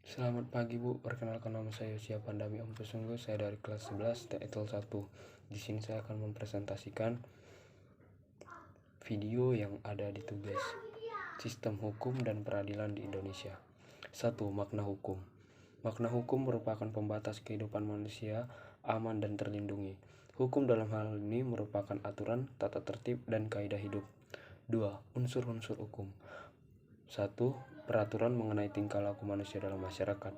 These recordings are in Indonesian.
Selamat pagi Bu, perkenalkan nama saya Yosia Pandami Om Pesungguh, saya dari kelas 11 TETL 1. Di sini saya akan mempresentasikan video yang ada di tugas Sistem Hukum dan Peradilan di Indonesia. 1. Makna hukum. Makna hukum merupakan pembatas kehidupan manusia, aman dan terlindungi. Hukum dalam hal ini merupakan aturan, tata tertib, dan kaidah hidup. 2. Unsur-unsur hukum. 1. Peraturan mengenai tingkah laku manusia dalam masyarakat.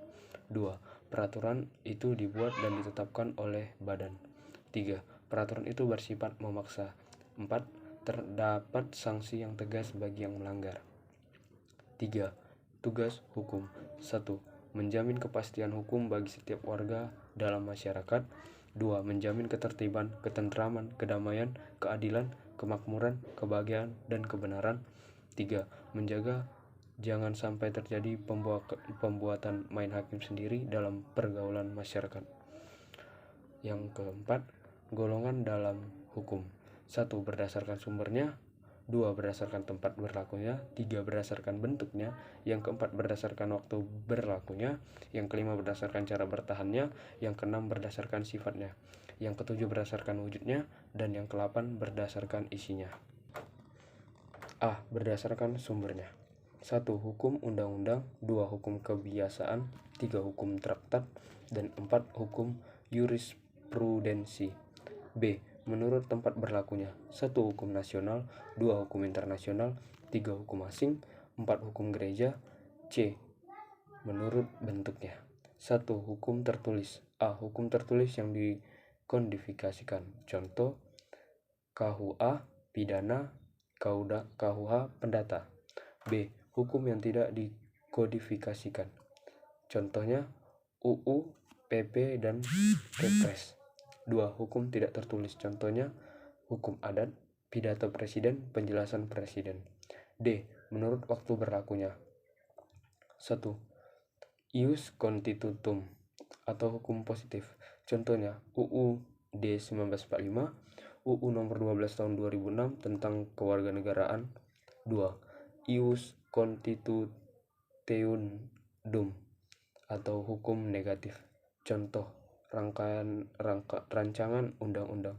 2. Peraturan itu dibuat dan ditetapkan oleh badan. 3. Peraturan itu bersifat memaksa. 4. Terdapat sanksi yang tegas bagi yang melanggar. 3. Tugas hukum. 1. Menjamin kepastian hukum bagi setiap warga dalam masyarakat. 2. Menjamin ketertiban, ketentraman, kedamaian, keadilan, kemakmuran, kebahagiaan, dan kebenaran. 3. Menjaga jangan sampai terjadi pembuatan main hakim sendiri dalam pergaulan masyarakat. Yang keempat, golongan dalam hukum. 1. Berdasarkan sumbernya. 2. Berdasarkan tempat berlakunya. 3. Berdasarkan bentuknya. Yang keempat, berdasarkan waktu berlakunya. Yang kelima, berdasarkan cara bertahannya. Yang keenam, berdasarkan sifatnya. Yang ketujuh, berdasarkan wujudnya. Dan yang kedelapan, berdasarkan isinya. A. Berdasarkan sumbernya. 1. Hukum undang-undang. 2. Hukum kebiasaan. 3. Hukum traktat. Dan 4. Hukum jurisprudensi. B. Menurut tempat berlakunya. 1. Hukum nasional. 2. Hukum internasional. 3. Hukum asing. 4. Hukum gereja. C. Menurut bentuknya. 1. Hukum tertulis. A. Hukum tertulis yang dikodifikasikan. Contoh: KUA pidana, KUH perdata. B. Hukum yang tidak dikodifikasikan. Contohnya UU, PP, dan Kepres. 2. Hukum tidak tertulis. Contohnya hukum adat, pidato presiden, penjelasan presiden. D. Menurut waktu berlakunya. 1. Ius constitutum atau hukum positif. Contohnya UUD 1945, UU nomor 12 tahun 2006 tentang kewarganegaraan. 2. Ius constituendum atau hukum negatif. Contoh: rancangan undang-undang.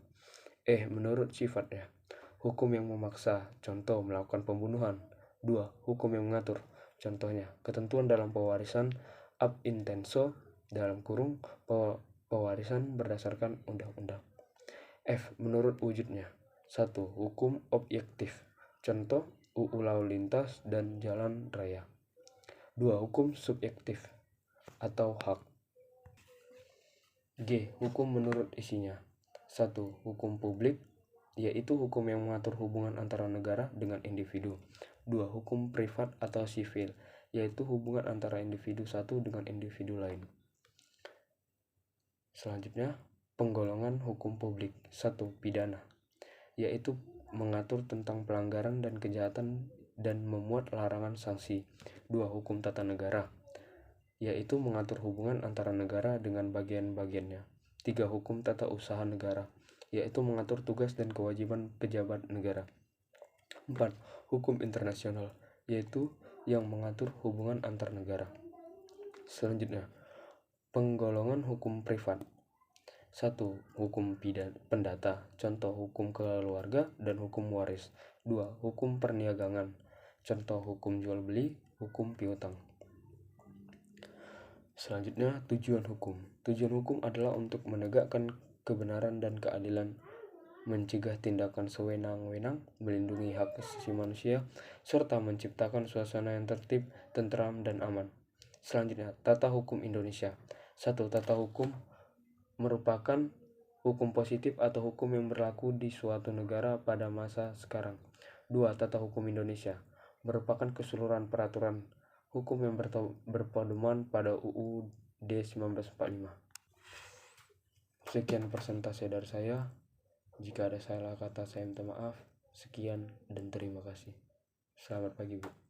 Menurut sifatnya. Hukum yang memaksa. Contoh: melakukan pembunuhan. 2. Hukum yang mengatur. Contohnya ketentuan dalam pewarisan ab intenso (pewarisan berdasarkan undang-undang). F. Menurut wujudnya. 1. Hukum objektif. Contoh: UU lalu lintas dan jalan raya. 2. Hukum subjektif atau hak. G. Hukum menurut isinya. 1. Hukum publik, yaitu hukum yang mengatur hubungan antara negara dengan individu. 2. Hukum privat atau sivil, yaitu hubungan antara individu satu dengan individu lain. Selanjutnya, penggolongan hukum publik. 1. Pidana, yaitu mengatur tentang pelanggaran dan kejahatan dan memuat larangan sanksi. 2. Hukum tata negara, yaitu mengatur hubungan antara negara dengan bagian-bagiannya. 3. Hukum tata usaha negara, yaitu mengatur tugas dan kewajiban pejabat negara. 4. Hukum internasional, yaitu yang mengatur hubungan antar negara. Selanjutnya, penggolongan hukum privat. 1. Hukum pendata, contoh hukum keluarga dan hukum waris. 2. Hukum perniagaan, contoh hukum jual beli, hukum piutang. Selanjutnya, tujuan hukum. Tujuan hukum adalah untuk menegakkan kebenaran dan keadilan, mencegah tindakan sewenang-wenang, melindungi hak asasi manusia, serta menciptakan suasana yang tertib, tentram, dan aman. Selanjutnya, tata hukum Indonesia. 1. Tata hukum merupakan hukum positif atau hukum yang berlaku di suatu negara pada masa sekarang. 2. Tata hukum Indonesia merupakan keseluruhan peraturan hukum yang berpedoman pada UUD 1945. Sekian presentasi dari saya. Jika ada salah kata, saya minta maaf. Sekian dan terima kasih. Selamat pagi, Bu.